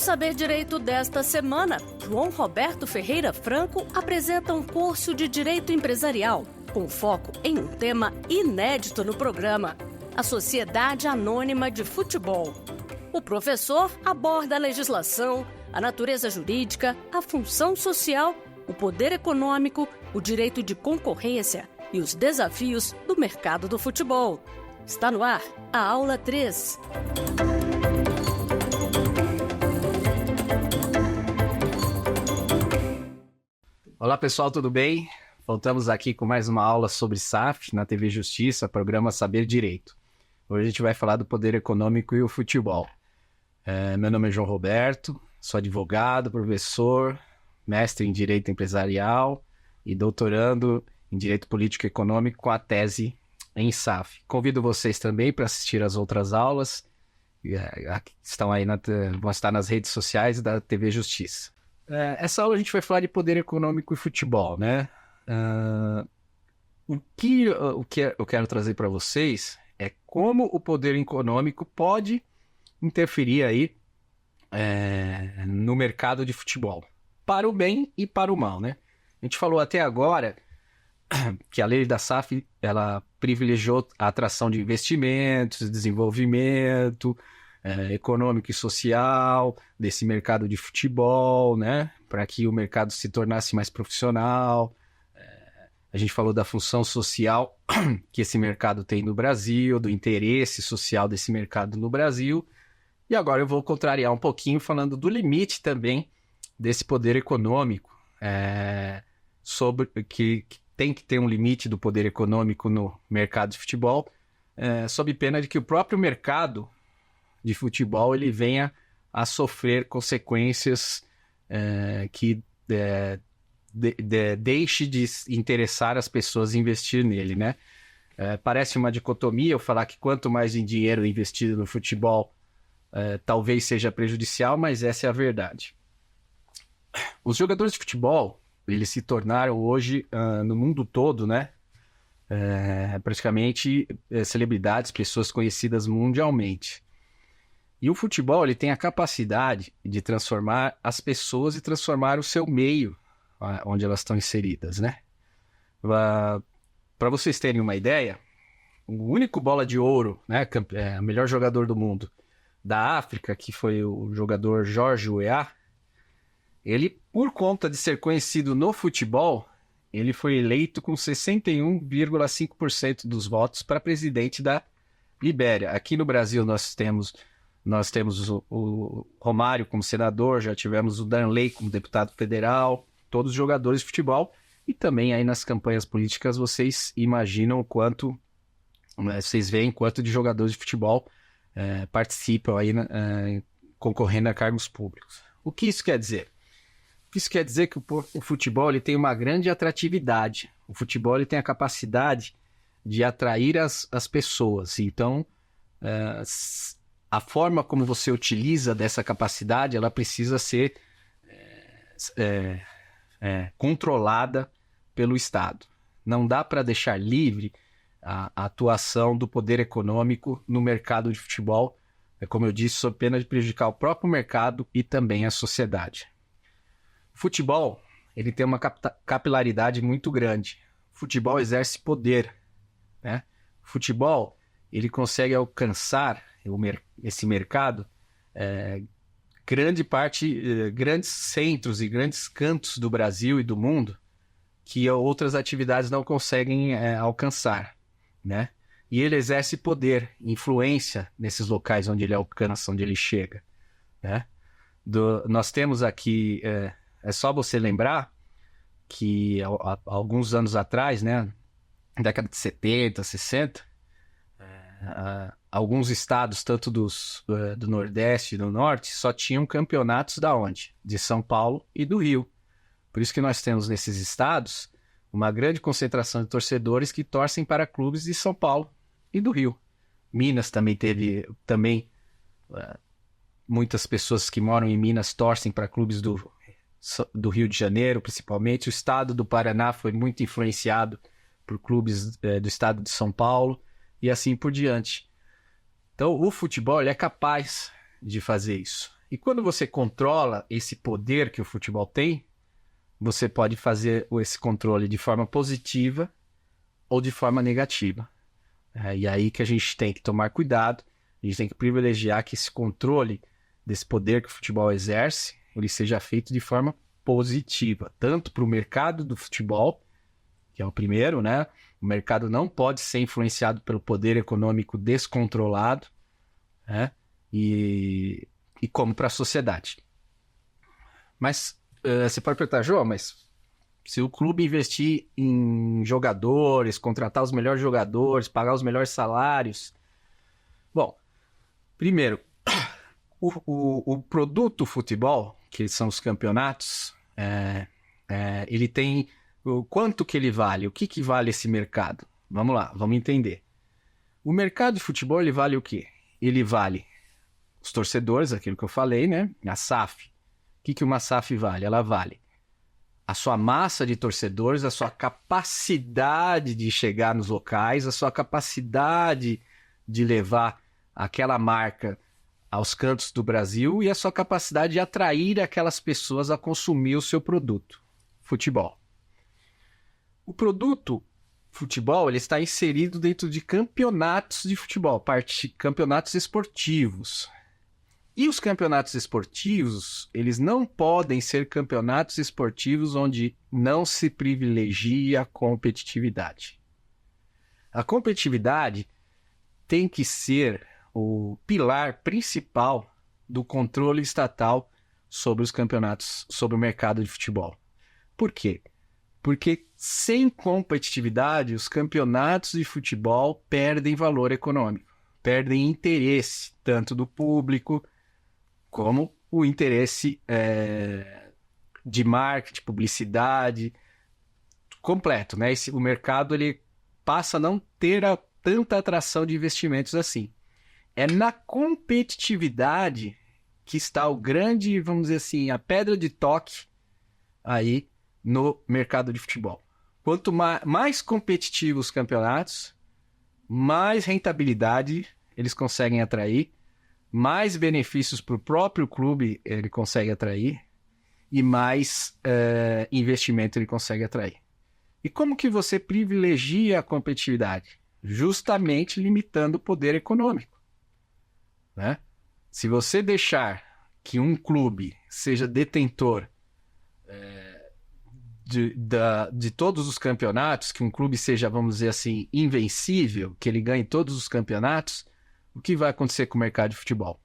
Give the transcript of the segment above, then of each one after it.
No Saber Direito desta semana, João Roberto Ferreira Franco apresenta um curso de Direito Empresarial, com foco em um tema inédito no programa: a Sociedade Anônima de Futebol. O professor aborda a legislação, a natureza jurídica, a função social, o poder econômico, o direito de concorrência e os desafios do mercado do futebol. Está no ar a aula 3. Olá pessoal, tudo bem? Voltamos aqui com mais uma aula sobre SAF na TV Justiça, programa Saber Direito. Hoje a gente vai falar do poder econômico e o futebol. Meu nome é João Roberto, sou advogado, professor, mestre em Direito Empresarial e doutorando em Direito Político e Econômico com a tese em SAF. Convido vocês também para assistir as outras aulas, estão aí vão estar nas redes sociais da TV Justiça. Essa aula a gente vai falar de poder econômico e futebol, né? O que eu quero trazer para vocês é como o poder econômico pode interferir aí no mercado de futebol, para o bem e para o mal, né? A gente falou até agora que a lei da SAF, ela privilegiou a atração de investimentos, desenvolvimento econômico e social desse mercado de futebol, né? Para que o mercado se tornasse mais profissional. A gente falou da função social que esse mercado tem no Brasil, do interesse social desse mercado no Brasil. E agora eu vou contrariar um pouquinho falando do limite também desse poder econômico, sobre que tem que ter um limite do poder econômico no mercado de futebol, sob pena de que o próprio mercado de futebol ele venha a sofrer consequências que deixe de interessar as pessoas em investir nele, né? Parece uma dicotomia eu falar que quanto mais em dinheiro investido no futebol, talvez seja prejudicial, mas essa é a verdade. Os jogadores de futebol, eles se tornaram hoje, no mundo todo, né? Praticamente celebridades, pessoas conhecidas mundialmente. E o futebol ele tem a capacidade de transformar as pessoas e transformar o seu meio onde elas estão inseridas, né? Para vocês terem uma ideia, o único bola de ouro, né, o melhor jogador do mundo da África, que foi o jogador George Weah, ele, por conta de ser conhecido no futebol, ele foi eleito com 61,5% dos votos para presidente da Libéria. Aqui no Brasil nós temos o Romário como senador, já tivemos o Danley como deputado federal, todos jogadores de futebol, e também aí nas campanhas políticas vocês imaginam o quanto, vocês veem quanto de jogadores de futebol participam aí concorrendo a cargos públicos. O que isso quer dizer? Isso quer dizer que o futebol ele tem uma grande atratividade. O futebol ele tem a capacidade de atrair as pessoas. Então, a forma como você utiliza dessa capacidade, ela precisa ser controlada pelo Estado. Não dá para deixar livre a atuação do poder econômico no mercado de futebol, como eu disse, sob pena de prejudicar o próprio mercado e também a sociedade. O futebol ele tem uma capilaridade muito grande. O futebol exerce poder, né? O futebol ele consegue alcançar esse mercado, grandes centros e grandes cantos do Brasil e do mundo que outras atividades não conseguem alcançar, né? E ele exerce poder, influência nesses locais onde ele alcança, onde ele chega, né? Nós temos aqui, é só você lembrar que há alguns anos atrás, né, década de 70, 60, alguns estados, tanto do Nordeste e do Norte, só tinham campeonatos da onde? De São Paulo e do Rio. Por isso que nós temos nesses estados uma grande concentração de torcedores que torcem para clubes de São Paulo e do Rio. Minas também teve, muitas pessoas que moram em Minas torcem para clubes do Rio de Janeiro, principalmente. O estado do Paraná foi muito influenciado por clubes do estado de São Paulo e assim por diante. Então, o futebol ele é capaz de fazer isso. E quando você controla esse poder que o futebol tem, você pode fazer esse controle de forma positiva ou de forma negativa. E aí que a gente tem que tomar cuidado, a gente tem que privilegiar que esse controle desse poder que o futebol exerce, ele seja feito de forma positiva, tanto para o mercado do futebol, que é o primeiro, né? O mercado não pode ser influenciado pelo poder econômico descontrolado, né? E como para a sociedade. Mas você pode perguntar, João, mas se o clube investir em jogadores, contratar os melhores jogadores, pagar os melhores salários... Bom, primeiro, o produto futebol, que são os campeonatos, ele tem... O quanto que ele vale? O que vale esse mercado? Vamos lá, vamos entender. O mercado de futebol, ele vale o quê? Ele vale os torcedores, aquilo que eu falei, né? A SAF. O que uma SAF vale? Ela vale a sua massa de torcedores, a sua capacidade de chegar nos locais, a sua capacidade de levar aquela marca aos cantos do Brasil e a sua capacidade de atrair aquelas pessoas a consumir o seu produto, futebol. O produto futebol ele está inserido dentro de campeonatos de futebol, campeonatos esportivos. E os campeonatos esportivos, eles não podem ser campeonatos esportivos onde não se privilegia a competitividade. A competitividade tem que ser o pilar principal do controle estatal sobre os campeonatos, sobre o mercado de futebol. Por quê? Porque sem competitividade, os campeonatos de futebol perdem valor econômico, perdem interesse, tanto do público como o interesse de marketing, publicidade, completo, né? O mercado ele passa a não ter tanta atração de investimentos assim. É na competitividade que está o grande, vamos dizer assim, a pedra de toque aí no mercado de futebol. Quanto mais competitivos os campeonatos, mais rentabilidade eles conseguem atrair, mais benefícios para o próprio clube ele consegue atrair e mais investimento ele consegue atrair. E como que você privilegia a competitividade? Justamente limitando o poder econômico, né? Se você deixar que um clube seja detentor de todos os campeonatos, que um clube seja, vamos dizer assim, invencível, que ele ganhe todos os campeonatos, o que vai acontecer com o mercado de futebol?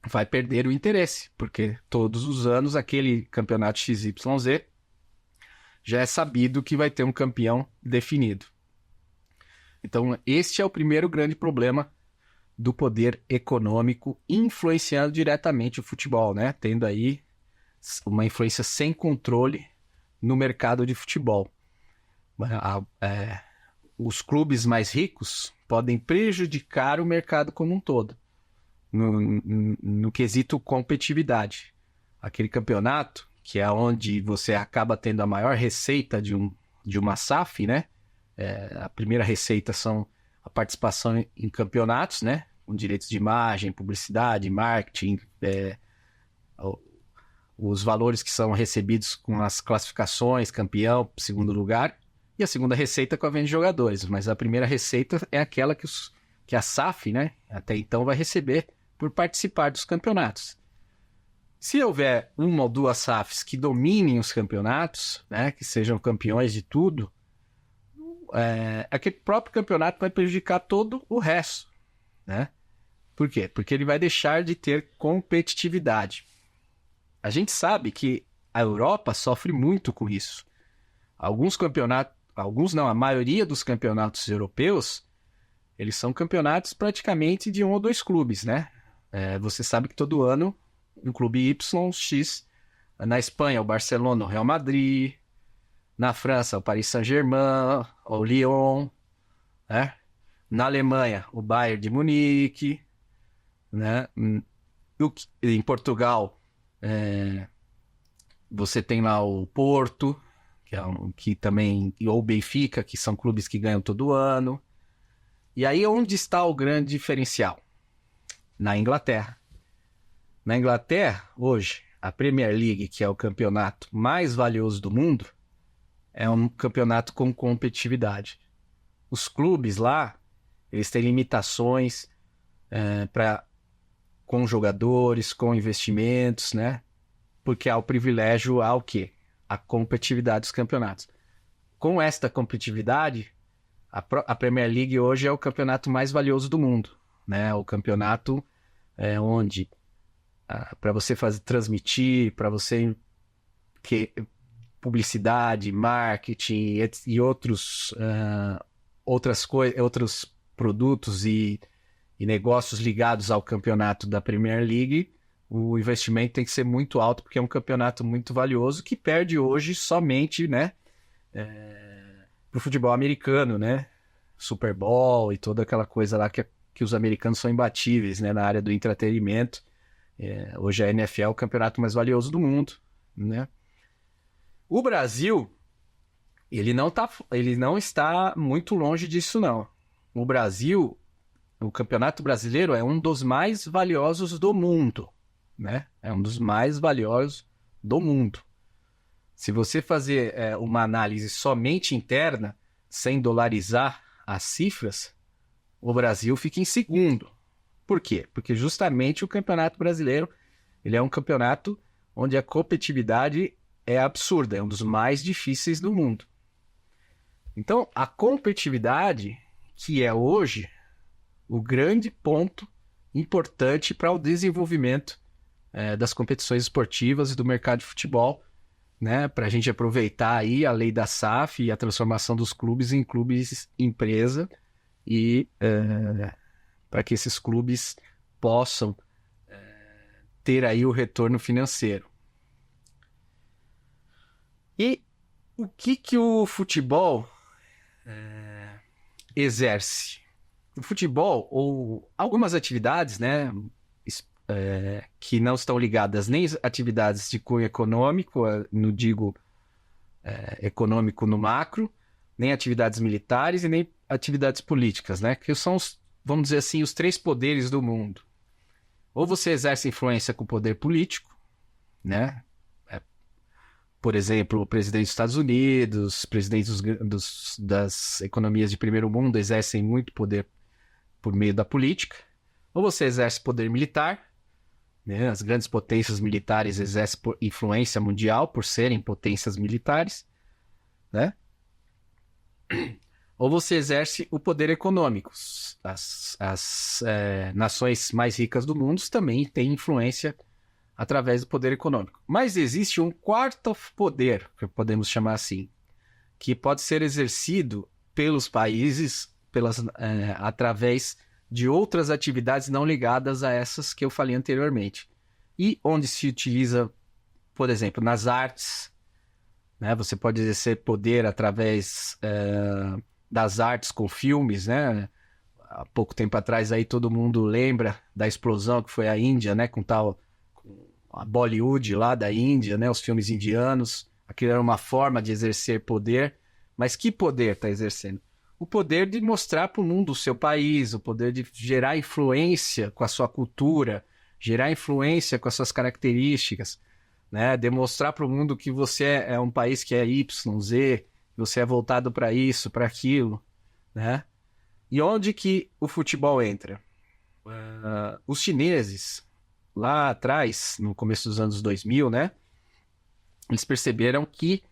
Vai perder o interesse, porque todos os anos aquele campeonato XYZ já é sabido que vai ter um campeão definido. Então, este é o primeiro grande problema do poder econômico influenciando diretamente o futebol, né? Tendo aí uma influência sem controle no mercado de futebol. Os clubes mais ricos podem prejudicar o mercado como um todo, no quesito competitividade. Aquele campeonato, que é onde você acaba tendo a maior receita de uma SAF, né? A primeira receita são a participação em campeonatos, né? Com direitos de imagem, publicidade, marketing, os valores que são recebidos com as classificações, campeão, segundo lugar, e a segunda receita com a venda de jogadores. Mas a primeira receita é aquela que a SAF, né, até então vai receber por participar dos campeonatos. Se houver uma ou duas SAFs que dominem os campeonatos, né, que sejam campeões de tudo, aquele próprio campeonato vai prejudicar todo o resto, né? Por quê? Porque ele vai deixar de ter competitividade. A gente sabe que a Europa sofre muito com isso. A maioria dos campeonatos europeus, eles são campeonatos praticamente de um ou dois clubes, né? Você sabe que todo ano um clube YX, na Espanha o Barcelona, o Real Madrid, na França o Paris Saint-Germain, o Lyon, né? Na Alemanha o Bayern de Munique, né? Em Portugal você tem lá o Porto, que também, ou o Benfica, que são clubes que ganham todo ano. E aí onde está o grande diferencial? Na Inglaterra. Na Inglaterra, hoje, a Premier League, que é o campeonato mais valioso do mundo, é um campeonato com competitividade. Os clubes lá, eles têm limitações com jogadores, com investimentos, né? Porque há o privilégio ao quê? A competitividade dos campeonatos. Com esta competitividade, a Premier League hoje é o campeonato mais valioso do mundo, né? O campeonato onde para você transmitir, para você publicidade, marketing e outros produtos e negócios ligados ao campeonato da Premier League, o investimento tem que ser muito alto, porque é um campeonato muito valioso que perde hoje somente, né, para o futebol americano, né? Super Bowl e toda aquela coisa lá que os americanos são imbatíveis, né, na área do entretenimento. Hoje a NFL é o campeonato mais valioso do mundo, né? O Brasil, ele não está muito longe disso, não. O Brasil, o Campeonato Brasileiro é um dos mais valiosos do mundo, né? É um dos mais valiosos do mundo. Se você fazer uma análise somente interna, sem dolarizar as cifras, o Brasil fica em segundo. Por quê? Porque justamente o Campeonato Brasileiro, ele é um campeonato onde a competitividade é absurda, é um dos mais difíceis do mundo. Então, a competitividade, que é hoje o grande ponto importante para o desenvolvimento das competições esportivas e do mercado de futebol, né? Para a gente aproveitar aí a lei da SAF e a transformação dos clubes em clubes empresa e para que esses clubes possam ter aí o retorno financeiro. E o que o futebol exerce? O futebol, ou algumas atividades, né, que não estão ligadas nem às atividades de cunho econômico, não digo econômico no macro, nem atividades militares e nem atividades políticas, né, que são, vamos dizer assim, os três poderes do mundo. Ou você exerce influência com o poder político, né? Por exemplo, o presidente dos Estados Unidos, presidentes das economias de primeiro mundo exercem muito poder por meio da política. Ou você exerce poder militar, né? As grandes potências militares exercem influência mundial por serem potências militares, né? Ou você exerce o poder econômico. As nações mais ricas do mundo também têm influência através do poder econômico. Mas existe um quarto poder, que podemos chamar assim, que pode ser exercido pelos países através de outras atividades não ligadas a essas que eu falei anteriormente. E onde se utiliza, por exemplo, nas artes, né? Você pode exercer poder através das artes com filmes, né? Há pouco tempo atrás aí todo mundo lembra da explosão que foi a Índia, né? Com a Bollywood lá da Índia, né? Os filmes indianos. Aquilo era uma forma de exercer poder. Mas que poder está exercendo? O poder de mostrar para o mundo o seu país, o poder de gerar influência com a sua cultura, gerar influência com as suas características, né? Demonstrar para o mundo que você é um país que é Y, Z, que você é voltado para isso, para aquilo, né? E onde que o futebol entra? Os chineses, lá atrás, no começo dos anos 2000, né? Eles perceberam que,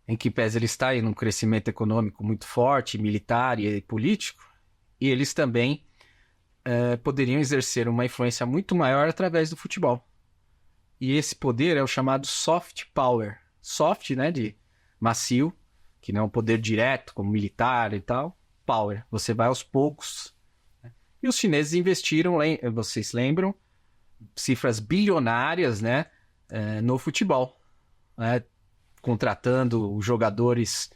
em que pese eles estarem num crescimento econômico muito forte, militar e político, e eles também poderiam exercer uma influência muito maior através do futebol. E esse poder é o chamado soft power. Soft, né, de macio, que não é um poder direto, como militar e tal. Power, você vai aos poucos. E os chineses investiram, vocês lembram, cifras bilionárias, né, no futebol, né, contratando os jogadores,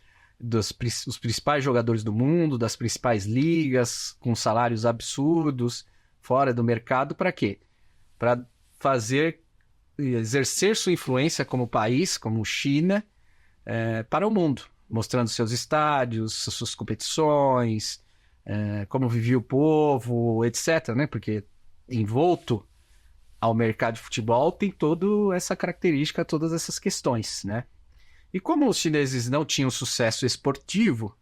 os principais jogadores do mundo, das principais ligas, com salários absurdos, fora do mercado, para quê? Para exercer sua influência como país, como China, para o mundo, mostrando seus estádios, suas competições, como vivia o povo, etc., né? Porque envolto ao mercado de futebol tem toda essa característica, todas essas questões, né? E como os chineses não tinham sucesso esportivo,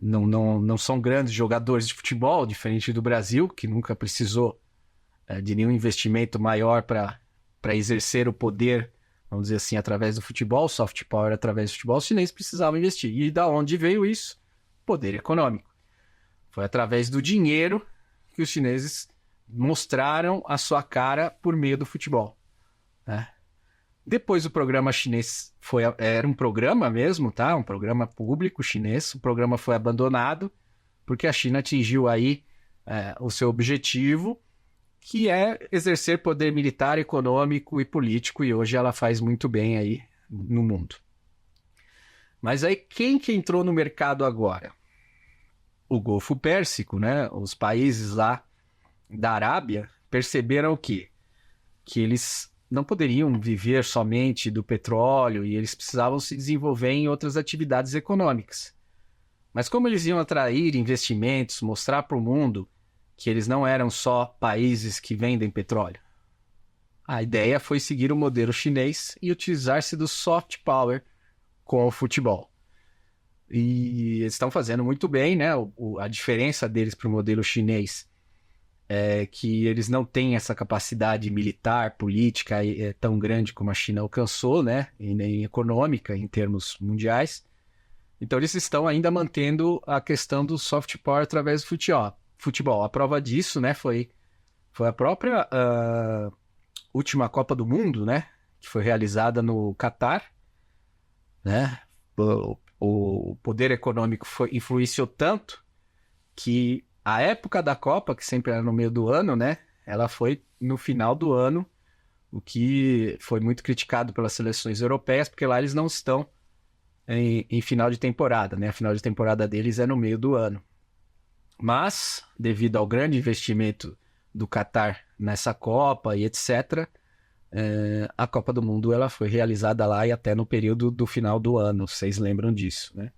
não são grandes jogadores de futebol, diferente do Brasil, que nunca precisou de nenhum investimento maior para exercer o poder, vamos dizer assim, através do futebol, soft power através do futebol, os chineses precisavam investir. E da onde veio isso? Poder econômico. Foi através do dinheiro que os chineses mostraram a sua cara por meio do futebol, né? Depois o programa chinês era um programa mesmo, tá? Um programa público chinês. O programa foi abandonado porque a China atingiu aí o seu objetivo, que é exercer poder militar, econômico e político, e hoje ela faz muito bem aí no mundo. Mas aí quem que entrou no mercado agora? O Golfo Pérsico, né? Os países lá da Arábia perceberam o quê? Que eles não poderiam viver somente do petróleo e eles precisavam se desenvolver em outras atividades econômicas. Mas como eles iam atrair investimentos, mostrar para o mundo que eles não eram só países que vendem petróleo? A ideia foi seguir o modelo chinês e utilizar-se do soft power com o futebol. E eles estão fazendo muito bem, né? A diferença deles para o modelo chinês é que eles não têm essa capacidade militar, política tão grande como a China alcançou, né? E nem econômica em termos mundiais. Então eles estão ainda mantendo a questão do soft power através do futebol. A prova disso, né, foi a própria última Copa do Mundo, né? Que foi realizada no Catar, né? O poder econômico influenciou tanto que a época da Copa, que sempre era no meio do ano, né? Ela foi no final do ano, o que foi muito criticado pelas seleções europeias, porque lá eles não estão em final de temporada, né? A final de temporada deles é no meio do ano. Mas, devido ao grande investimento do Catar nessa Copa e etc., a Copa do Mundo ela foi realizada lá e até no período do final do ano, vocês lembram disso, né?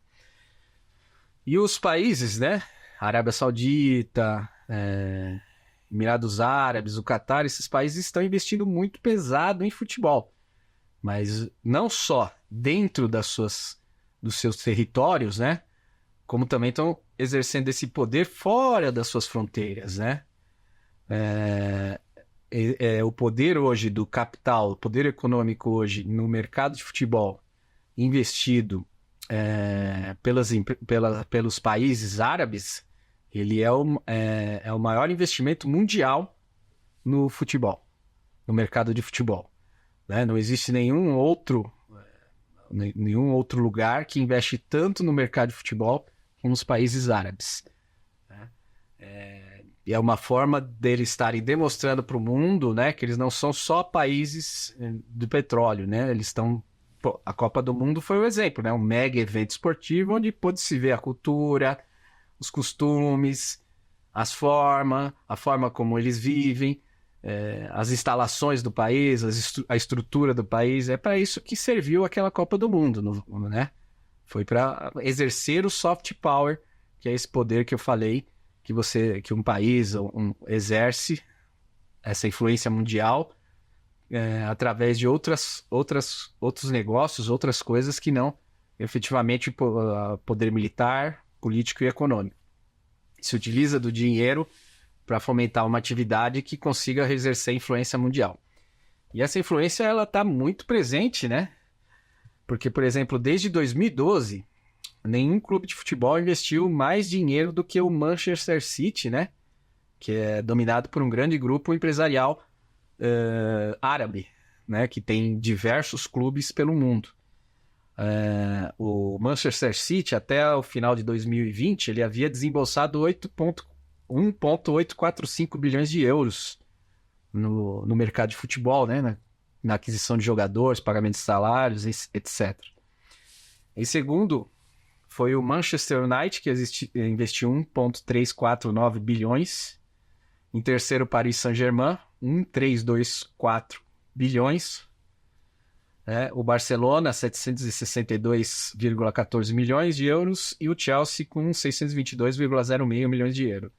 E os países, né? Arábia Saudita, Emirados Árabes, o Catar, esses países estão investindo muito pesado em futebol. Mas não só dentro dos seus territórios, né? Como também estão exercendo esse poder fora das suas fronteiras, né? O poder hoje do capital, o poder econômico hoje no mercado de futebol investido pelos países árabes, ele é o maior investimento mundial no futebol, no mercado de futebol, né? Não existe nenhum outro lugar que investe tanto no mercado de futebol como os países árabes, né? E é uma forma deles estarem demonstrando para o mundo, né, que eles não são só países do petróleo, né? Eles estão... a Copa do Mundo foi um exemplo, né? Um mega evento esportivo onde pôde-se ver a cultura, os costumes, a forma como eles vivem, as instalações do país, a estrutura do país. É para isso que serviu aquela Copa do Mundo, né? Foi para exercer o soft power, que é esse poder que eu falei, que um país exerce essa influência mundial através de outros negócios, outras coisas que não efetivamente poder militar, político e econômico. Se utiliza do dinheiro para fomentar uma atividade que consiga exercer influência mundial. E essa influência ela está muito presente, né? Porque, por exemplo, desde 2012, nenhum clube de futebol investiu mais dinheiro do que o Manchester City, né? Que é dominado por um grande grupo empresarial árabe, né? Que tem diversos clubes pelo mundo. O Manchester City, até o final de 2020, ele havia desembolsado 1,845 bilhões de euros no mercado de futebol, né? Na aquisição de jogadores, pagamento de salários, etc. Em segundo, foi o Manchester United, que investiu 1,349 bilhões. Em terceiro, Paris Saint-Germain, 1,324 bilhões. O Barcelona, 762,14 milhões de euros. E o Chelsea, com 622,06 milhões de euros.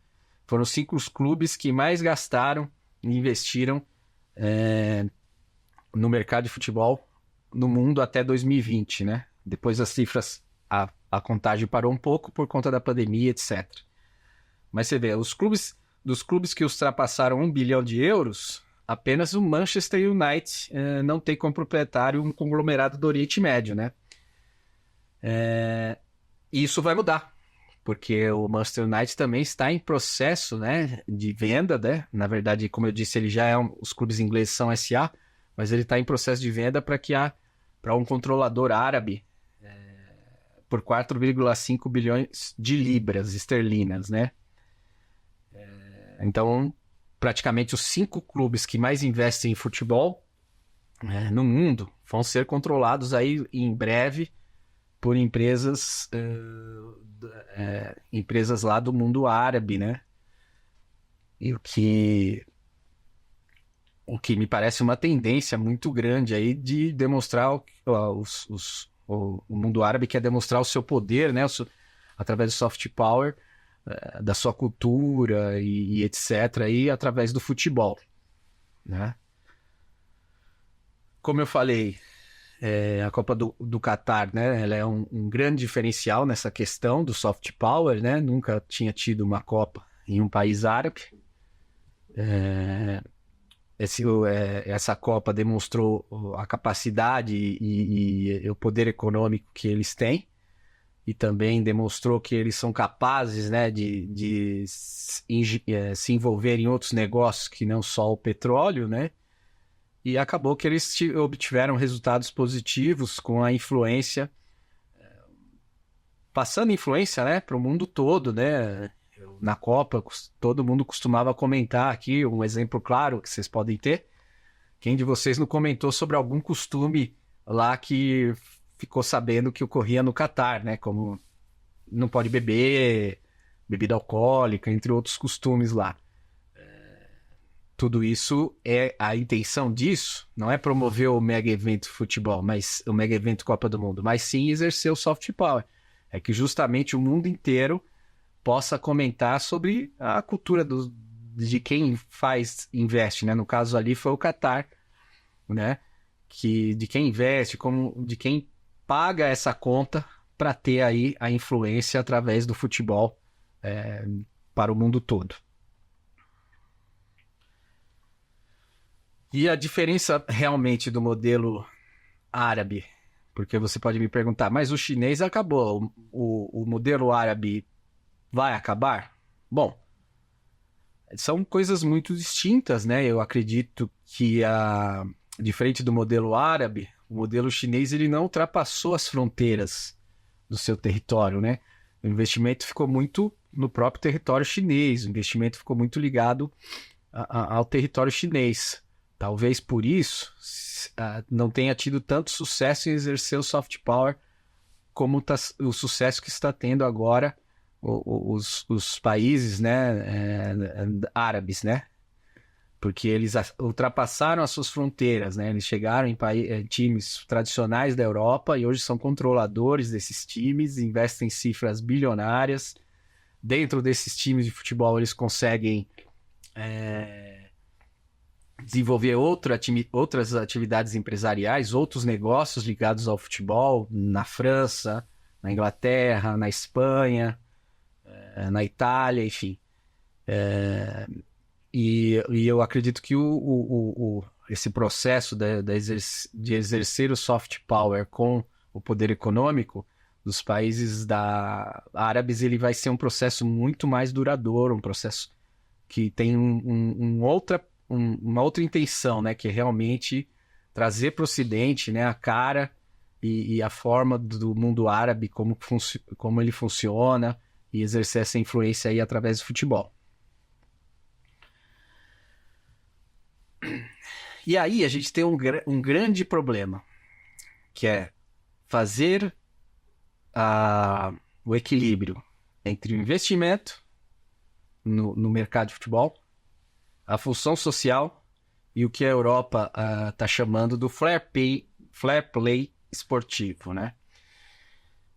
Foram os 5 clubes que mais gastaram investiram no mercado de futebol no mundo até 2020, né? Depois as cifras, a contagem parou um pouco por conta da pandemia, etc. Mas você vê, dos clubes que ultrapassaram 1 bilhão de euros, apenas o Manchester United não tem como proprietário um conglomerado do Oriente Médio, né? E isso vai mudar, porque o Manchester United também está em processo, né, de venda, né? Na verdade, como eu disse, ele já os clubes ingleses são SA, mas ele está em processo de venda para um controlador árabe por 4,5 bilhões de libras esterlinas, né? Então, praticamente os 5 clubes que mais investem em futebol no mundo vão ser controlados aí em breve por empresas lá do mundo árabe, né? E o que me parece uma tendência muito grande aí de demonstrar o mundo árabe quer demonstrar o seu poder, né? Através do soft power, da sua cultura e etc. aí através do futebol, né? Como eu falei, a Copa do Catar, né? Ela é um grande diferencial nessa questão do soft power, né? Nunca tinha tido uma Copa em um país árabe. Essa Copa demonstrou a capacidade e o poder econômico que eles têm, e também demonstrou que eles são capazes, né, de se envolver em outros negócios que não só o petróleo, né? E acabou que eles obtiveram resultados positivos com a influência, passando influência, né, para o mundo todo, né? Na Copa, todo mundo costumava comentar aqui, um exemplo claro que vocês podem ter. Quem de vocês não comentou sobre algum costume lá que ficou sabendo que ocorria no Catar, né? Como não pode beber, bebida alcoólica, entre outros costumes lá. Tudo isso, a intenção disso não é promover o mega evento futebol, mas o mega evento Copa do Mundo, mas sim exercer o soft power. É que justamente o mundo inteiro possa comentar sobre a cultura de quem investe, né? No caso ali foi o Catar, né? De quem investe, de quem paga essa conta para ter aí a influência através do futebol para o mundo todo. E a diferença realmente do modelo árabe, porque você pode me perguntar, mas o chinês acabou, o modelo árabe vai acabar? Bom, são coisas muito distintas, né? Eu acredito que, diferente do modelo árabe, o modelo chinês ele não ultrapassou as fronteiras do seu território, né? O investimento ficou muito no próprio território chinês, o investimento ficou muito ligado ao território chinês. Talvez por isso não tenha tido tanto sucesso em exercer o soft power como o sucesso que está tendo agora os países, né, árabes, né? Porque eles ultrapassaram as suas fronteiras, né? Eles chegaram em times tradicionais da Europa e hoje são controladores desses times, investem cifras bilionárias. Dentro desses times de futebol, eles conseguem desenvolver outras atividades empresariais, outros negócios ligados ao futebol, na França, na Inglaterra, na Espanha, na Itália, enfim. E eu acredito que esse processo de exercer o soft power com o poder econômico dos países árabes, ele vai ser um processo muito mais duradouro, um processo que tem uma outra intenção, né, que é realmente trazer para o Ocidente, né, a cara e a forma do mundo árabe, como ele funciona, e exercer essa influência aí através do futebol. E aí a gente tem um grande problema, que é fazer o equilíbrio entre o investimento no mercado de futebol, a função social e o que a Europa está chamando do fair play esportivo, né?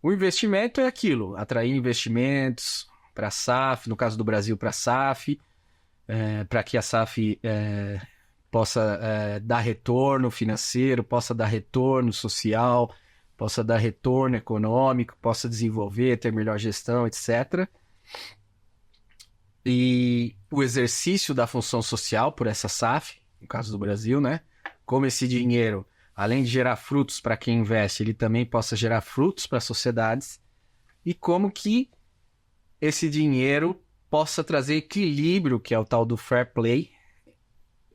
O investimento é aquilo, atrair investimentos para a SAF, no caso do Brasil para a SAF, para que a SAF possa dar retorno financeiro, possa dar retorno social, possa dar retorno econômico, possa desenvolver, ter melhor gestão, etc. E o exercício da função social por essa SAF, no caso do Brasil, né? Como esse dinheiro, além de gerar frutos para quem investe, ele também possa gerar frutos para as sociedades, e como que esse dinheiro possa trazer equilíbrio, que é o tal do fair play,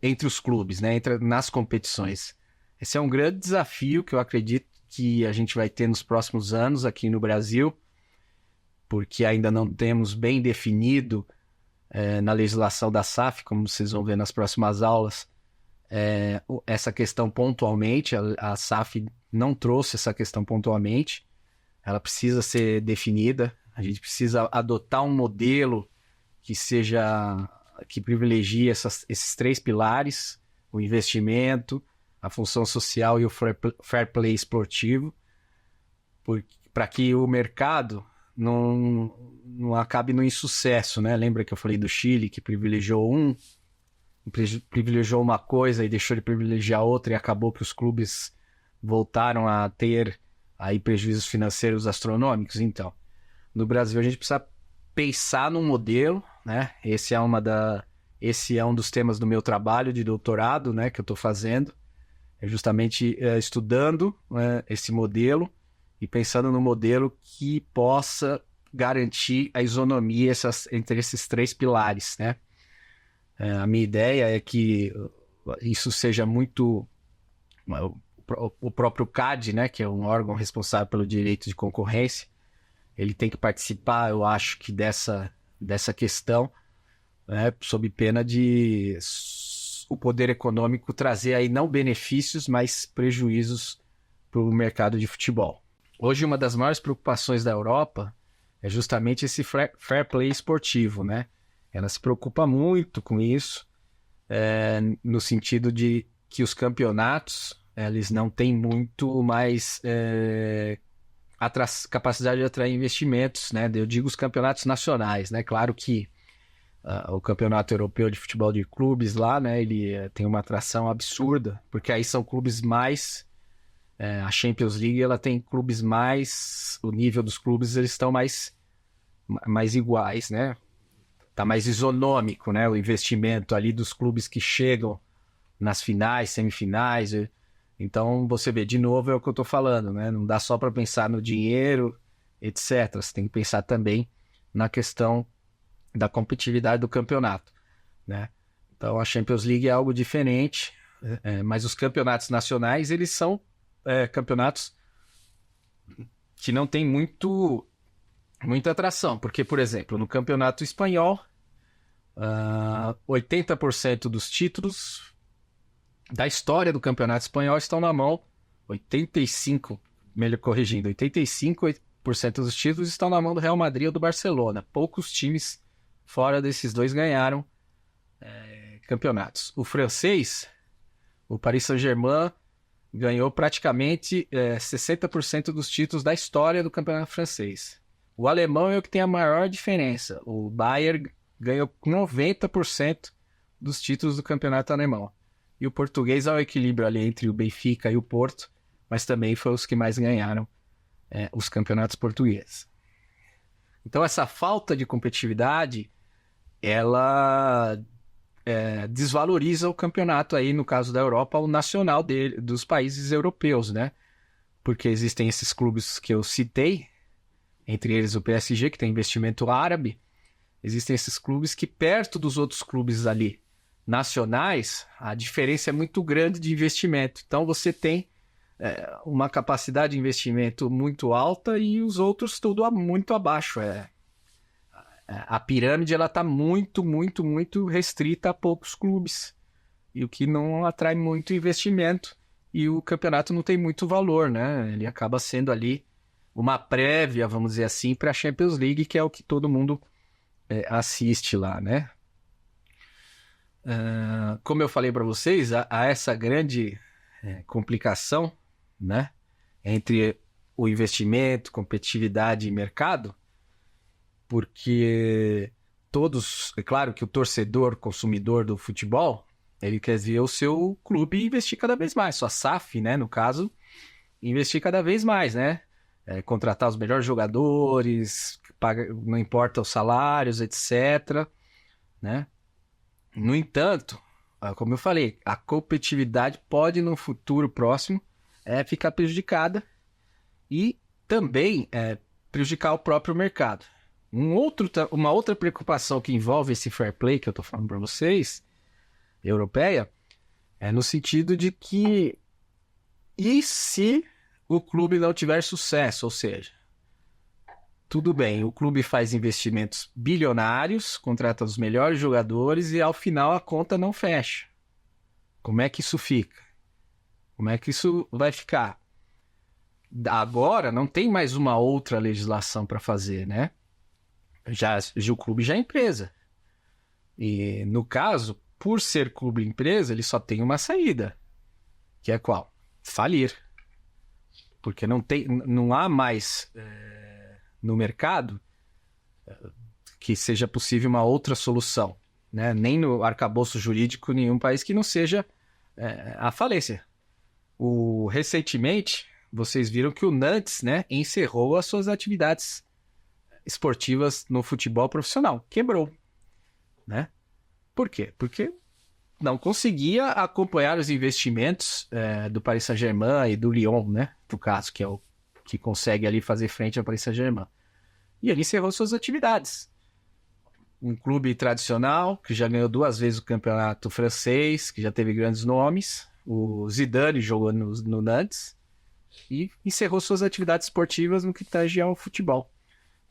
entre os clubes, né? Nas competições. Esse é um grande desafio que eu acredito que a gente vai ter nos próximos anos aqui no Brasil, porque ainda não temos bem definido na legislação da SAF, como vocês vão ver nas próximas aulas, essa questão pontualmente. A SAF não trouxe essa questão pontualmente, ela precisa ser definida, a gente precisa adotar um modelo que privilegie esses 3 pilares: o investimento, a função social e o fair play esportivo, para que o mercado não acabe no insucesso, né? Lembra que eu falei do Chile, que privilegiou uma coisa e deixou de privilegiar outra, e acabou que os clubes voltaram a ter aí prejuízos financeiros astronômicos? Então, no Brasil a gente precisa pensar num modelo, né? Esse é um dos temas do meu trabalho de doutorado, né, que eu estou fazendo, é justamente estudando esse modelo e pensando no modelo que possa garantir a isonomia entre esses 3 pilares, né? A minha ideia é que isso seja muito... O próprio CAD, né, que é um órgão responsável pelo direito de concorrência, ele tem que participar, eu acho, que dessa questão, né, sob pena de o poder econômico trazer aí não benefícios, mas prejuízos para o mercado de futebol. Hoje, uma das maiores preocupações da Europa é justamente esse fair play esportivo, né? Ela se preocupa muito com isso, no sentido de que os campeonatos, eles não têm muito mais capacidade de atrair investimentos, né? Eu digo os campeonatos nacionais, né? Claro que o Campeonato Europeu de Futebol de Clubes lá, né? Ele tem uma atração absurda, porque aí são clubes mais... a Champions League, ela tem clubes mais... O nível dos clubes, eles estão mais iguais, né? Tá mais isonômico, né? O investimento ali dos clubes que chegam nas finais, semifinais. Então, você vê, de novo, é o que eu tô falando, né? Não dá só para pensar no dinheiro, etc. Você tem que pensar também na questão da competitividade do campeonato, né? Então, a Champions League é algo diferente, mas os campeonatos nacionais, eles são campeonatos que não tem muita atração, porque, por exemplo, no campeonato espanhol, 80% dos títulos da história do campeonato espanhol estão na mão, 85% dos títulos estão na mão do Real Madrid ou do Barcelona. Poucos times fora desses dois ganharam campeonatos. O francês, o Paris Saint-Germain, ganhou praticamente 60% dos títulos da história do campeonato francês. O alemão é o que tem a maior diferença. O Bayern ganhou 90% dos títulos do campeonato alemão. E o português há um equilíbrio ali entre o Benfica e o Porto, mas também foi os que mais ganharam os campeonatos portugueses. Então essa falta de competitividade, ela desvaloriza o campeonato aí, no caso da Europa, o nacional dos países europeus, né? Porque existem esses clubes que eu citei, entre eles o PSG, que tem investimento árabe. Existem esses clubes que, perto dos outros clubes ali nacionais, a diferença é muito grande de investimento. Então você tem uma capacidade de investimento muito alta e os outros tudo muito abaixo. A pirâmide está muito, muito, muito restrita a poucos clubes, e o que não atrai muito investimento, e o campeonato não tem muito valor, né? Ele acaba sendo ali uma prévia, vamos dizer assim, para a Champions League, que é o que todo mundo assiste lá, né? Como eu falei para vocês, há essa grande complicação, né, entre o investimento, competitividade e mercado, porque todos... É claro que o torcedor, consumidor do futebol, ele quer ver o seu clube investir cada vez mais. Sua SAF, né, no caso, investir cada vez mais, né? Contratar os melhores jogadores, não importa os salários, etc., né? No entanto, como eu falei, a competitividade pode, no futuro próximo, ficar prejudicada e também prejudicar o próprio mercado. Uma outra preocupação que envolve esse fair play que eu estou falando para vocês, europeia, é no sentido de que e se o clube não tiver sucesso? Ou seja, tudo bem, o clube faz investimentos bilionários, contrata os melhores jogadores e ao final a conta não fecha. Como é que isso fica? Como é que isso vai ficar? Agora não tem mais uma outra legislação para fazer, né? O clube já é empresa. E no caso, por ser clube empresa, ele só tem uma saída. Que é qual? Falir. Porque não há mais no mercado que seja possível uma outra solução, né? Nem no arcabouço jurídico nenhum país que não seja a falência. Recentemente, vocês viram que o Nantes, né, encerrou as suas atividades esportivas no futebol profissional. Quebrou, né? Por quê? Porque não conseguia acompanhar os investimentos do Paris Saint-Germain e do Lyon, né? No caso, que é o que consegue ali fazer frente ao Paris Saint-Germain. E ele encerrou suas atividades. Um clube tradicional, que já ganhou 2 vezes o campeonato francês, que já teve grandes nomes. O Zidane jogou no Nantes e encerrou suas atividades esportivas no que tange ao futebol,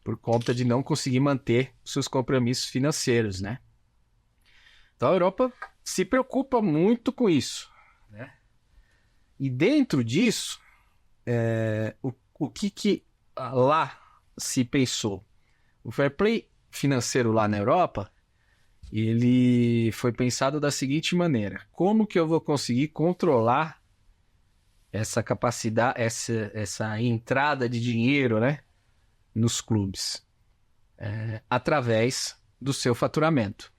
por conta de não conseguir manter seus compromissos financeiros, né? Então a Europa se preocupa muito com isso, né? E dentro disso, o que lá se pensou? O fair play financeiro lá na Europa, ele foi pensado da seguinte maneira: como que eu vou conseguir controlar essa capacidade, essa entrada de dinheiro, né, nos clubes? Através do seu faturamento.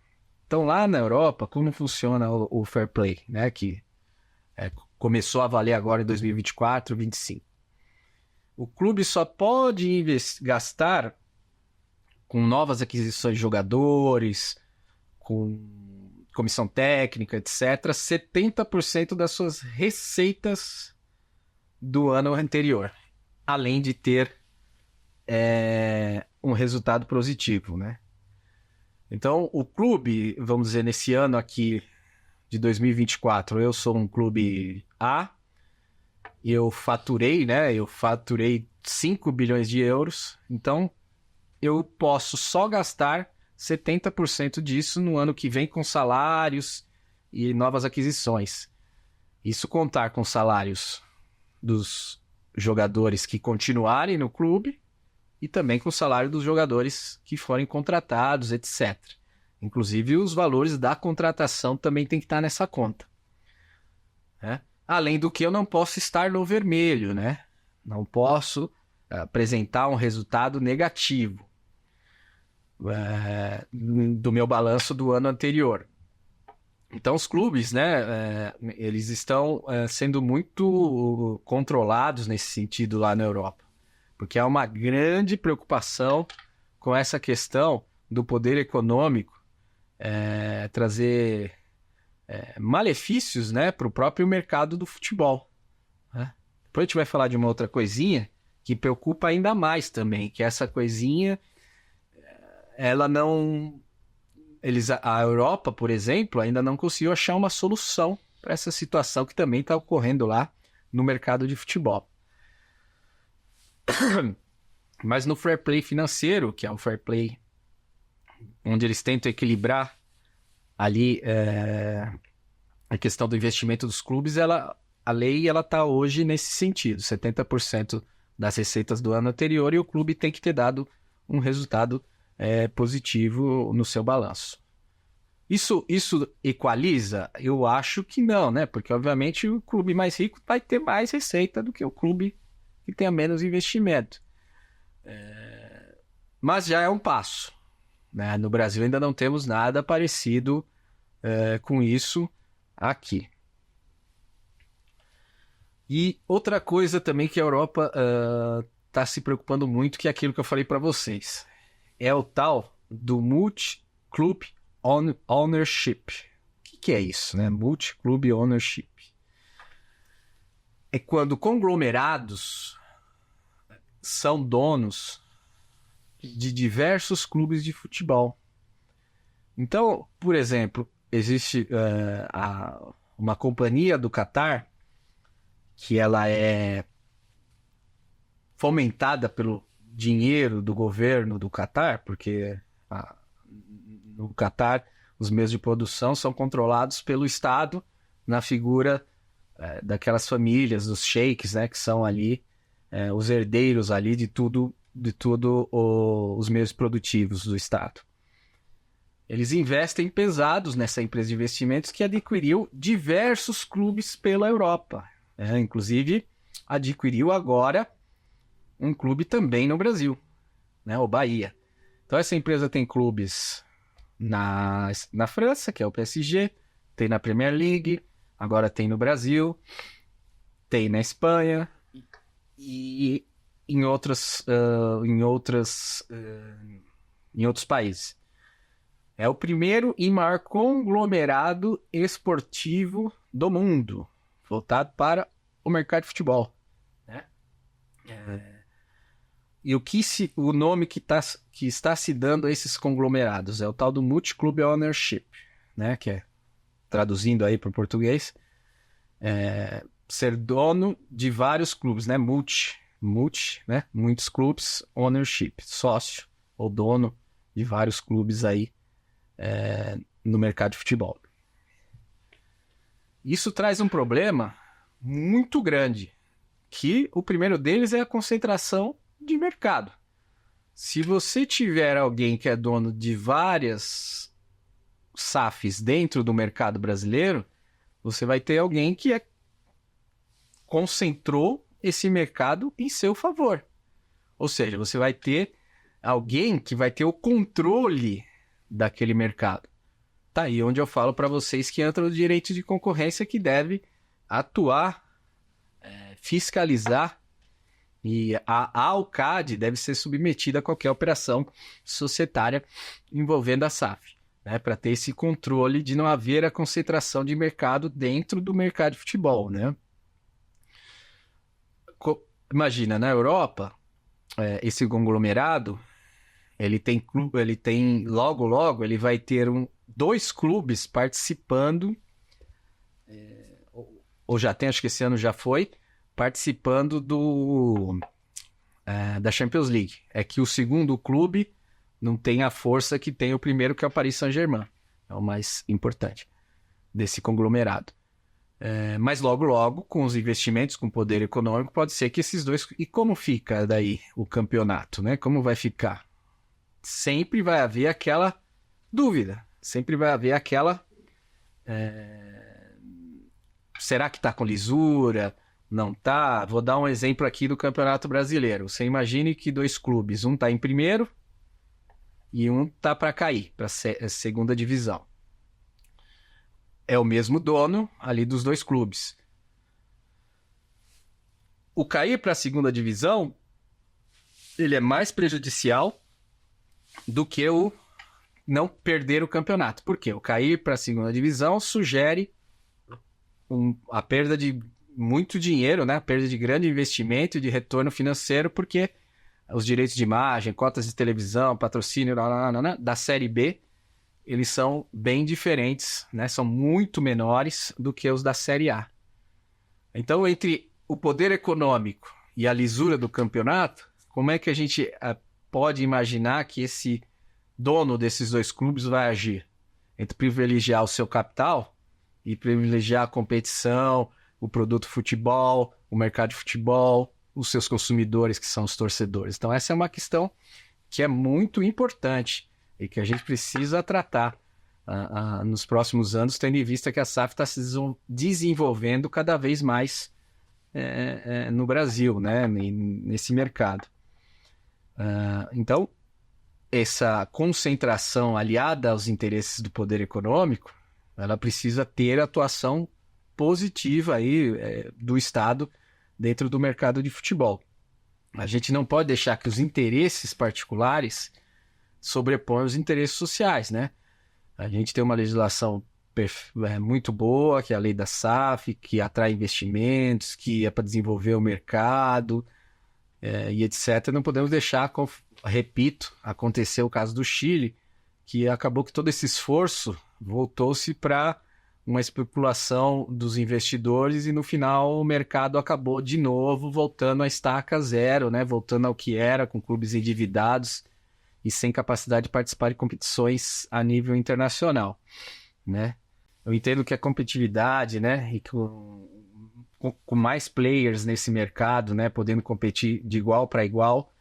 Então, lá na Europa, como funciona o fair play, né, que começou a valer agora em 2024, 2025. O clube só pode gastar com novas aquisições de jogadores, com comissão técnica, etc., 70% das suas receitas do ano anterior, além de ter um resultado positivo, né? Então, o clube, vamos dizer, nesse ano aqui de 2024, eu sou um clube A, eu faturei 5 bilhões de euros, então eu posso só gastar 70% disso no ano que vem com salários e novas aquisições. Isso contar com salários dos jogadores que continuarem no clube e também com o salário dos jogadores que forem contratados, etc. Inclusive, os valores da contratação também tem que estar nessa conta, né? Além do que eu não posso estar no vermelho, né? Não posso apresentar um resultado negativo do meu balanço do ano anterior. Então, os clubes, né, eles estão sendo muito controlados nesse sentido lá na Europa, porque há uma grande preocupação com essa questão do poder econômico trazer malefícios, né, para o próprio mercado do futebol, né? Depois a gente vai falar de uma outra coisinha que preocupa ainda mais também, que essa coisinha, ela não... A Europa, por exemplo, ainda não conseguiu achar uma solução para essa situação que também está ocorrendo lá no mercado de futebol. Mas no fair play financeiro, que é o fair play onde eles tentam equilibrar ali a questão do investimento dos clubes, a lei está hoje nesse sentido, 70% das receitas do ano anterior, e o clube tem que ter dado um resultado positivo no seu balanço. Isso equaliza? Eu acho que não, né? Porque, obviamente, o clube mais rico vai ter mais receita do que o clube que tenha menos investimento. Mas já é um passo, né? No Brasil ainda não temos nada parecido com isso aqui. E outra coisa também que a Europa está se preocupando muito, que é aquilo que eu falei para vocês. É o tal do Multi-Club Ownership. O que é isso, né? Multi-Club Ownership. É quando conglomerados são donos de diversos clubes de futebol. Então, por exemplo, existe uma companhia do Catar que ela é fomentada pelo dinheiro do governo do Catar, porque no Catar os meios de produção são controlados pelo Estado na figura daquelas famílias, dos sheiks, né, que são ali os herdeiros ali de tudo os meios produtivos do Estado. Eles investem pesados nessa empresa de investimentos que adquiriu diversos clubes pela Europa. Inclusive, adquiriu agora um clube também no Brasil, né, o Bahia. Então, essa empresa tem clubes na França, que é o PSG, tem na Premier League, agora tem no Brasil, tem na Espanha e em outros países. É o primeiro e maior conglomerado esportivo do mundo, voltado para o mercado de futebol, né? E o nome que está se dando a esses conglomerados é o tal do Multi-Club Ownership, né? Que é, traduzindo aí para o português, ser dono de vários clubes, né? Multi, né? Muitos clubes, ownership, sócio ou dono de vários clubes aí no mercado de futebol. Isso traz um problema muito grande, que o primeiro deles é a concentração de mercado. Se você tiver alguém que é dono de várias SAFs dentro do mercado brasileiro, você vai ter alguém que concentrou esse mercado em seu favor. Ou seja, você vai ter alguém que vai ter o controle daquele mercado. Tá aí onde eu falo para vocês que entra o direito de concorrência, que deve atuar, fiscalizar, e a ALCAD deve ser submetida a qualquer operação societária envolvendo a SAF, né, para ter esse controle de não haver a concentração de mercado dentro do mercado de futebol, né? Imagina, na Europa, esse conglomerado, ele tem logo ele vai ter 2 clubes participando, ou já tem, acho que esse ano já foi, participando da Champions League. É que o segundo clube não tem a força que tem o primeiro, que é o Paris Saint-Germain. É o mais importante desse conglomerado. Mas logo, com os investimentos, com o poder econômico, pode ser que esses dois... E como fica daí o campeonato, né? Como vai ficar? Sempre vai haver aquela dúvida. Sempre vai haver aquela... Será que está com lisura? Não tá? Vou dar um exemplo aqui do Campeonato Brasileiro. Você imagine que 2 clubes, um está em primeiro e um está para cair, para a segunda divisão. É o mesmo dono ali dos 2 clubes. O cair para a segunda divisão, ele é mais prejudicial do que o não perder o campeonato. Por quê? O cair para a segunda divisão sugere a perda de muito dinheiro, né? A perda de grande investimento e de retorno financeiro, porque os direitos de imagem, cotas de televisão, patrocínio da Série B, eles são bem diferentes, né? São muito menores do que os da Série A. Então, entre o poder econômico e a lisura do campeonato, como é que a gente pode imaginar que esse dono desses 2 clubes vai agir? Entre privilegiar o seu capital e privilegiar a competição, o produto futebol, o mercado de futebol, os seus consumidores, que são os torcedores. Então, essa é uma questão que é muito importante e que a gente precisa tratar nos próximos anos, tendo em vista que a SAF está se desenvolvendo cada vez mais no Brasil, né, nesse mercado. Então, essa concentração aliada aos interesses do poder econômico, ela precisa ter atuação positiva aí, do Estado dentro do mercado de futebol. A gente não pode deixar que os interesses particulares sobreponham os interesses sociais, né? A gente tem uma legislação muito boa, que é a lei da SAF, que atrai investimentos, que é para desenvolver o mercado, e etc. Não podemos deixar, repito, acontecer o caso do Chile, que acabou que todo esse esforço voltou-se para uma especulação dos investidores e no final o mercado acabou de novo voltando à estaca zero, né? Voltando ao que era, com clubes endividados e sem capacidade de participar de competições a nível internacional, né? Eu entendo que a competitividade, né, e com mais players nesse mercado, né, podendo competir de igual para igual,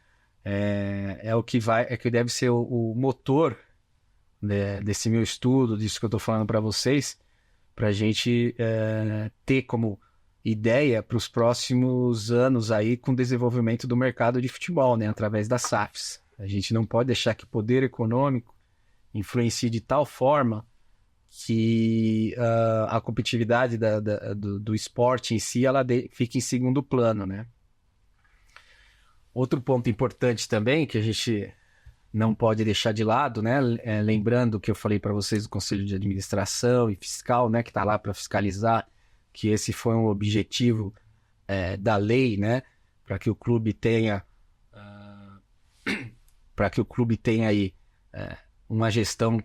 é o que deve ser o motor, né, desse meu estudo, disso que eu estou falando para vocês, para a gente ter como ideia para os próximos anos aí com o desenvolvimento do mercado de futebol, né, através das SAFs. A gente não pode deixar que o poder econômico influencie de tal forma que a competitividade do esporte em si ela fica em segundo plano, né? Outro ponto importante também que a gente não pode deixar de lado, né? Lembrando que eu falei para vocês do Conselho de Administração e Fiscal, né? Que está lá para fiscalizar, que esse foi um objetivo da lei, né? Para que o clube tenha aí uma gestão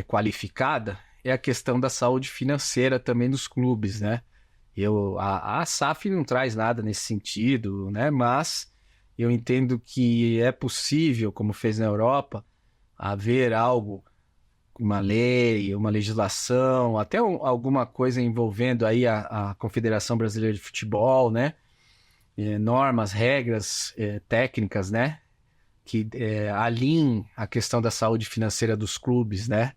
qualificada, é a questão da saúde financeira também dos clubes, né? A SAF não traz nada nesse sentido, né? Mas eu entendo que é possível, como fez na Europa, haver algo, uma lei, uma legislação, até alguma coisa envolvendo aí a Confederação Brasileira de Futebol, né? Normas, regras, técnicas, né? Que alinhem a questão da saúde financeira dos clubes, né?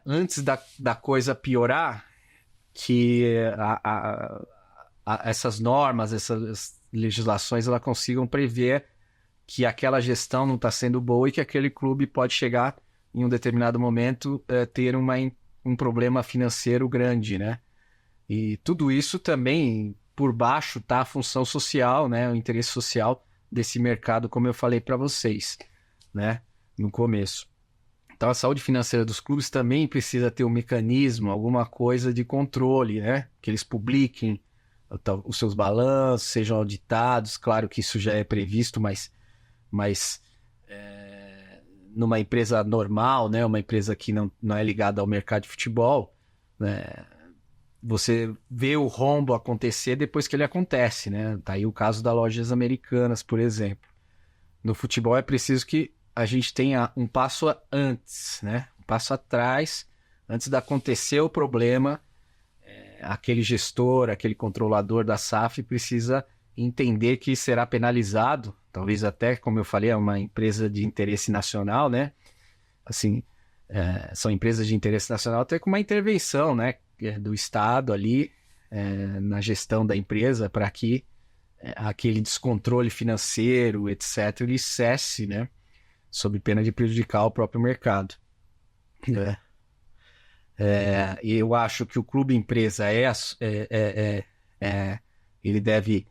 Antes da coisa piorar, que essas normas, essas legislações, elas consigam prever que aquela gestão não está sendo boa e que aquele clube pode chegar em um determinado momento ter um problema financeiro grande, né? E tudo isso também, por baixo, está a função social, né? O interesse social desse mercado, como eu falei para vocês, né? No começo. Então, a saúde financeira dos clubes também precisa ter um mecanismo, alguma coisa de controle, né? Que eles publiquem os seus balanços, sejam auditados. Claro que isso já é previsto, mas numa empresa normal, né? Uma empresa que não é ligada ao mercado de futebol, né? Você vê o rombo acontecer depois que ele acontece, né? Tá aí o caso das lojas americanas, por exemplo. No futebol é preciso que a gente tenha um passo antes, né? Um passo atrás, antes de acontecer o problema, aquele gestor, aquele controlador da SAF precisa entender que será penalizado, talvez até, como eu falei, é uma empresa de interesse nacional, né? Assim, são empresas de interesse nacional até com uma intervenção, né? Do Estado ali, na gestão da empresa, para que aquele descontrole financeiro, etc., ele cesse, né? Sob pena de prejudicar o próprio mercado. E eu acho que o clube empresa ele deve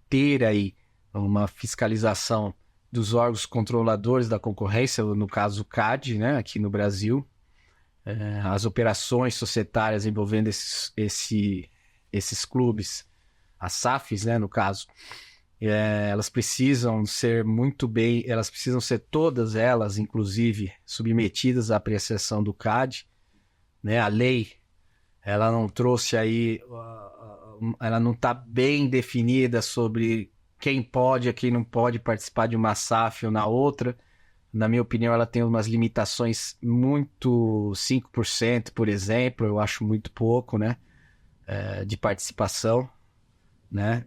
ter aí uma fiscalização dos órgãos controladores da concorrência, no caso o CAD, né, aqui no Brasil. As operações societárias envolvendo esses clubes, as SAFs, né, no caso, elas precisam ser elas precisam ser todas elas, inclusive, submetidas à apreciação do CAD, né? A lei, ela não trouxe aí, ela não está bem definida sobre quem pode e quem não pode participar de uma SAF ou na outra. Na minha opinião, ela tem umas limitações muito, 5%, por exemplo, eu acho muito pouco, né? De participação, né?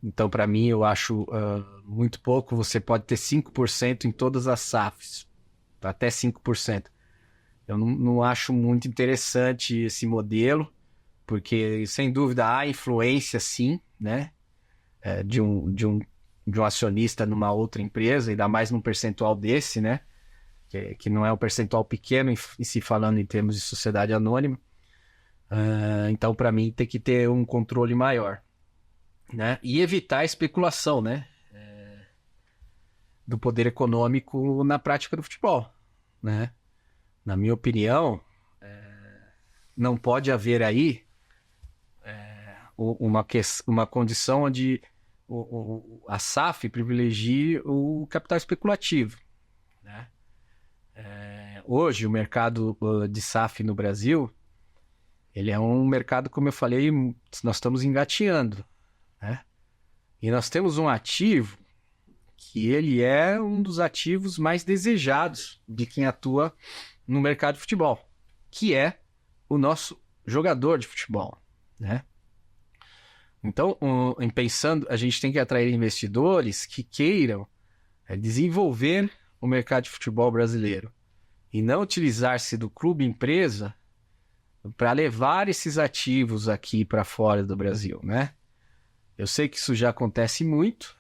Então, para mim, eu acho muito pouco. Você pode ter 5% em todas as SAFs, até 5%. Eu não acho muito interessante esse modelo, porque, sem dúvida, há influência, sim, né? De um de um acionista numa outra empresa, ainda mais num percentual desse, né? Que não é um percentual pequeno, e se falando em termos de sociedade anônima. Então, para mim, tem que ter um controle maior, né? E evitar a especulação, né? Do poder econômico na prática do futebol, né? Na minha opinião, não pode haver aí uma condição onde a SAF privilegie o capital especulativo, né? Hoje, o mercado de SAF no Brasil, ele é um mercado, como eu falei, nós estamos engateando, né? E nós temos um ativo que ele é um dos ativos mais desejados de quem atua no mercado de futebol, que é o nosso jogador de futebol, né? Então, pensando, a gente tem que atrair investidores que queiram desenvolver o mercado de futebol brasileiro e não utilizar-se do clube empresa para levar esses ativos aqui para fora do Brasil, né? Eu sei que isso já acontece muito,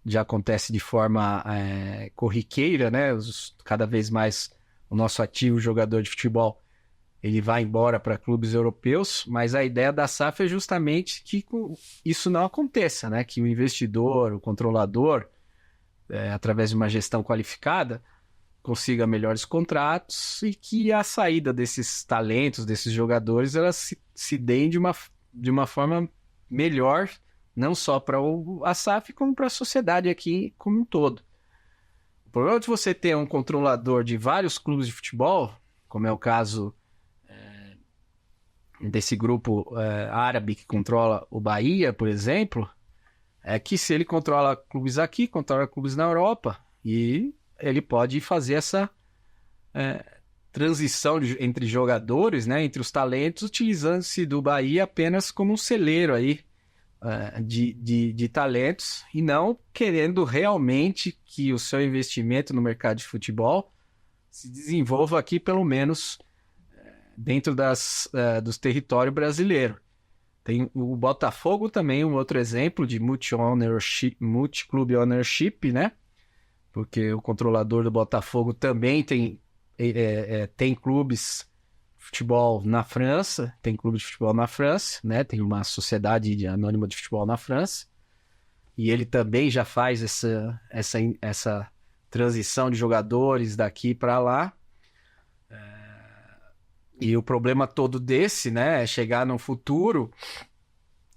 já acontece de forma corriqueira, né? Cada vez mais o nosso ativo jogador de futebol ele vai embora para clubes europeus, mas a ideia da SAF é justamente que isso não aconteça, né? Que o investidor, o controlador, através de uma gestão qualificada, consiga melhores contratos e que a saída desses talentos, desses jogadores, elas se deem de uma forma melhor, não só para a SAF, como para a sociedade aqui como um todo. O problema de você ter um controlador de vários clubes de futebol, como é o caso desse grupo árabe que controla o Bahia, por exemplo, é que se ele controla clubes aqui, controla clubes na Europa, e ele pode fazer essa transição entre jogadores, né, entre os talentos, utilizando-se do Bahia apenas como um celeiro aí, de talentos, e não querendo realmente que o seu investimento no mercado de futebol se desenvolva aqui, pelo menos dentro dos territórios brasileiros. Tem o Botafogo também, um outro exemplo de multi-club ownership, né? Porque o controlador do Botafogo também tem clubes de futebol na França, né? Tem uma sociedade anônima de futebol na França, e ele também já faz essa transição de jogadores daqui para lá. E o problema todo desse, né, é chegar no futuro,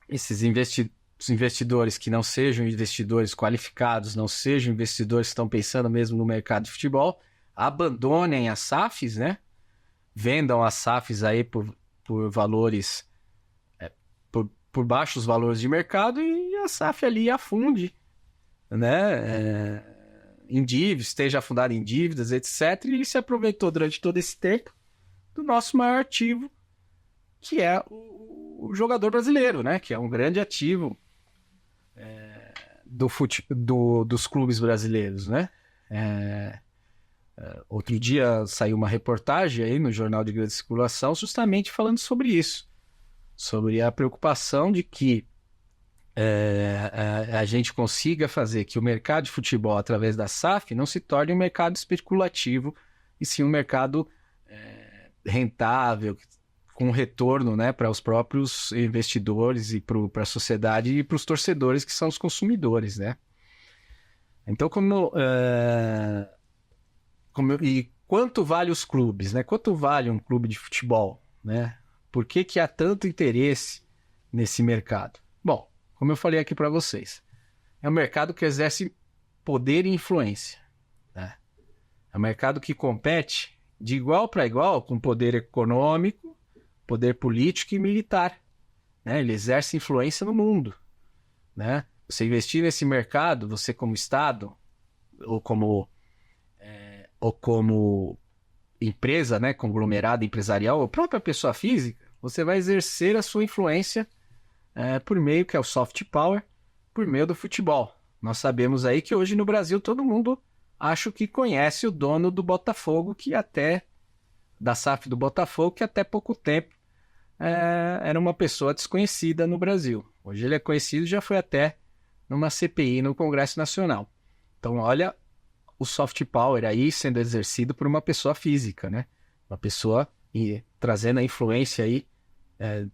esses investidores que não sejam investidores qualificados, não sejam investidores que estão pensando mesmo no mercado de futebol, abandonem as SAFs, né? Vendam as SAFs aí por valores, por baixos valores de mercado, e a SAF ali afunde, né? Em dívidas, esteja afundado em dívidas, etc. E ele se aproveitou durante todo esse tempo do nosso maior ativo, que é o jogador brasileiro, né? Que é um grande ativo dos clubes brasileiros, né? Outro dia saiu uma reportagem aí no Jornal de Grande Circulação justamente falando sobre isso, sobre a preocupação de que a gente consiga fazer que o mercado de futebol, através da SAF, não se torne um mercado especulativo, e sim um mercado rentável, com retorno, né, para os próprios investidores e para a sociedade e para os torcedores, que são os consumidores, né? Então, e quanto vale os clubes, né? Quanto vale um clube de futebol, né? Por que há tanto interesse nesse mercado? Bom, como eu falei aqui para vocês, é um mercado que exerce poder e influência, né? É um mercado que compete de igual para igual com poder econômico, poder político e militar, né? Ele exerce influência no mundo, né? Você investir nesse mercado, você como Estado, ou como empresa, né, conglomerado empresarial, ou própria pessoa física, você vai exercer a sua influência por meio, que é o soft power, por meio do futebol. Nós sabemos aí que hoje no Brasil todo mundo acho que conhece o dono do Botafogo, da SAF do Botafogo, que até pouco tempo era uma pessoa desconhecida no Brasil. Hoje ele é conhecido, já foi até numa CPI no Congresso Nacional. Então, olha o soft power aí sendo exercido por uma pessoa física, né? Uma pessoa trazendo a influência aí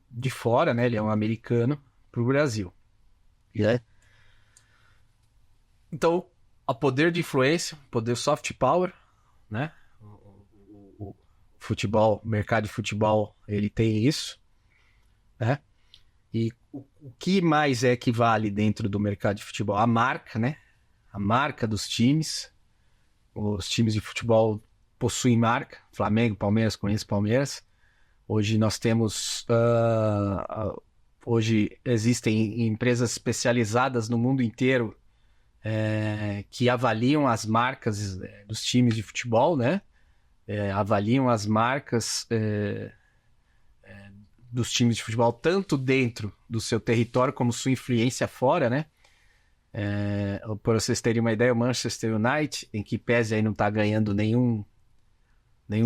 de fora, né? Ele é um americano para o Brasil. Né? Então, o poder de influência, poder soft power, né? O futebol, o mercado de futebol, ele tem isso, né? E o que mais é que vale dentro do mercado de futebol? A marca, né? A marca dos times. Os times de futebol possuem marca. Flamengo, Palmeiras, Corinthians, Palmeiras. Hoje nós temos... hoje existem empresas especializadas no mundo inteiro que avaliam as marcas dos times de futebol, né? Avaliam as marcas dos times de futebol tanto dentro do seu território como sua influência fora, né? Para vocês terem uma ideia, o Manchester United, em que pese aí não está ganhando nenhum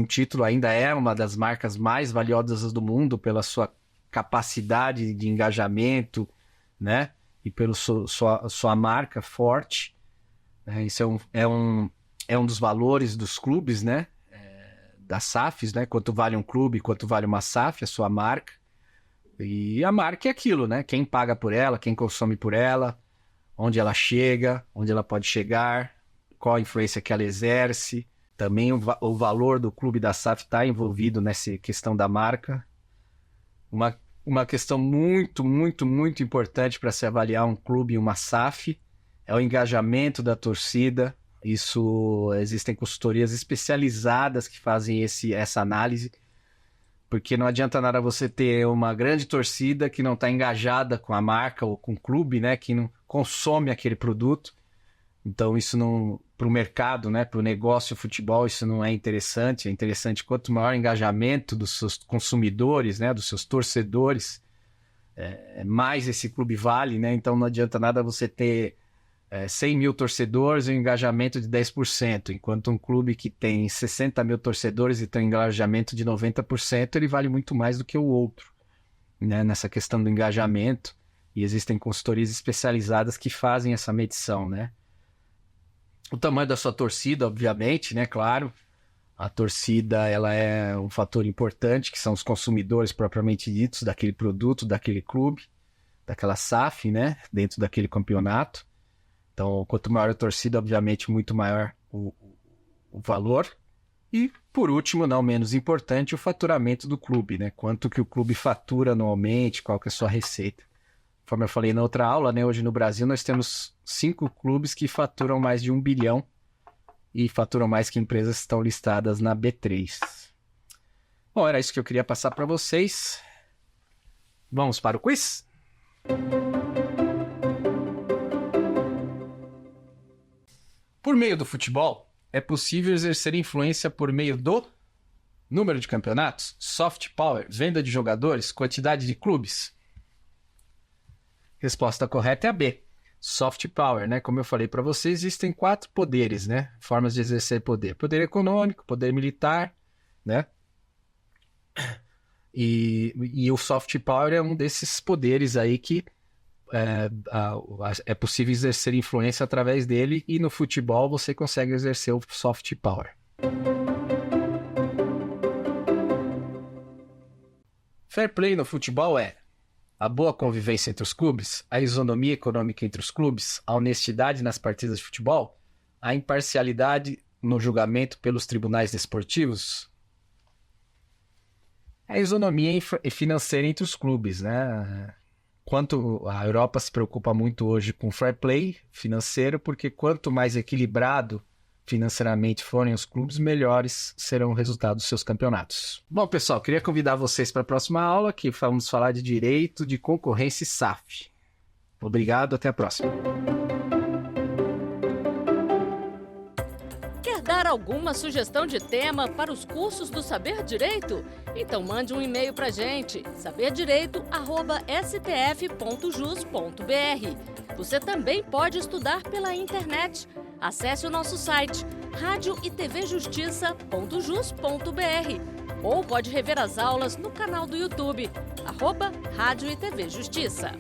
título, ainda é uma das marcas mais valiosas do mundo pela sua capacidade de engajamento, né? E pela sua marca forte. Isso é um dos valores dos clubes, né? Das SAFs, né? Quanto vale um clube, quanto vale uma SAF, a sua marca. E a marca é aquilo, né? Quem paga por ela, quem consome por ela, onde ela chega, onde ela pode chegar, qual a influência que ela exerce. Também o valor do clube da SAF está envolvido nessa questão da marca. Uma questão muito, muito, muito importante para se avaliar um clube e uma SAF é o engajamento da torcida. Existem consultorias especializadas que fazem essa análise, porque não adianta nada você ter uma grande torcida que não está engajada com a marca ou com o clube, né, que não consome aquele produto. Então isso não, para o mercado, né, para o negócio futebol, isso não é interessante. É interessante quanto maior o engajamento dos seus consumidores, né, dos seus torcedores, mais esse clube vale, né? Então não adianta nada você ter 100 mil torcedores e um engajamento de 10%, enquanto um clube que tem 60 mil torcedores e tem um engajamento de 90%, ele vale muito mais do que o outro, né? Nessa questão do engajamento, e existem consultorias especializadas que fazem essa medição, né? O tamanho da sua torcida, obviamente, né? Claro, a torcida ela é um fator importante, que são os consumidores propriamente ditos daquele produto, daquele clube, daquela SAF, né? Dentro daquele campeonato. Então, quanto maior a torcida, obviamente, muito maior o valor. E, por último, não menos importante, o faturamento do clube, né? Quanto que o clube fatura anualmente, qual que é a sua receita. Conforme eu falei na outra aula, né? Hoje no Brasil nós temos 5 clubes que faturam mais de 1 bilhão e faturam mais que empresas que estão listadas na B3. Bom, era isso que eu queria passar para vocês. Vamos para o quiz? Por meio do futebol, é possível exercer influência por meio do número de campeonatos, soft power, venda de jogadores, quantidade de clubes? Resposta correta é a B, soft power, né? Como eu falei para vocês, existem 4 poderes, né? Formas de exercer poder. Poder econômico, poder militar, né? E o soft power é um desses poderes aí que é possível exercer influência através dele, e no futebol você consegue exercer o soft power. Fair play no futebol é a boa convivência entre os clubes, a isonomia econômica entre os clubes, a honestidade nas partidas de futebol, a imparcialidade no julgamento pelos tribunais desportivos. A isonomia financeira entre os clubes, né? Quanto a Europa se preocupa muito hoje com fair play financeiro, porque quanto mais equilibrado financeiramente forem os clubes, melhores serão os resultados dos seus campeonatos. Bom, pessoal, queria convidar vocês para a próxima aula, que vamos falar de direito de concorrência e SAF. Obrigado, até a próxima. Quer dar alguma sugestão de tema para os cursos do Saber Direito? Então mande um e-mail para a gente, saberdireito@stf.jus.br. Você também pode estudar pela internet. Acesse o nosso site radioitvjustiça.jus.br ou pode rever as aulas no canal do YouTube, @Rádio e TV Justiça.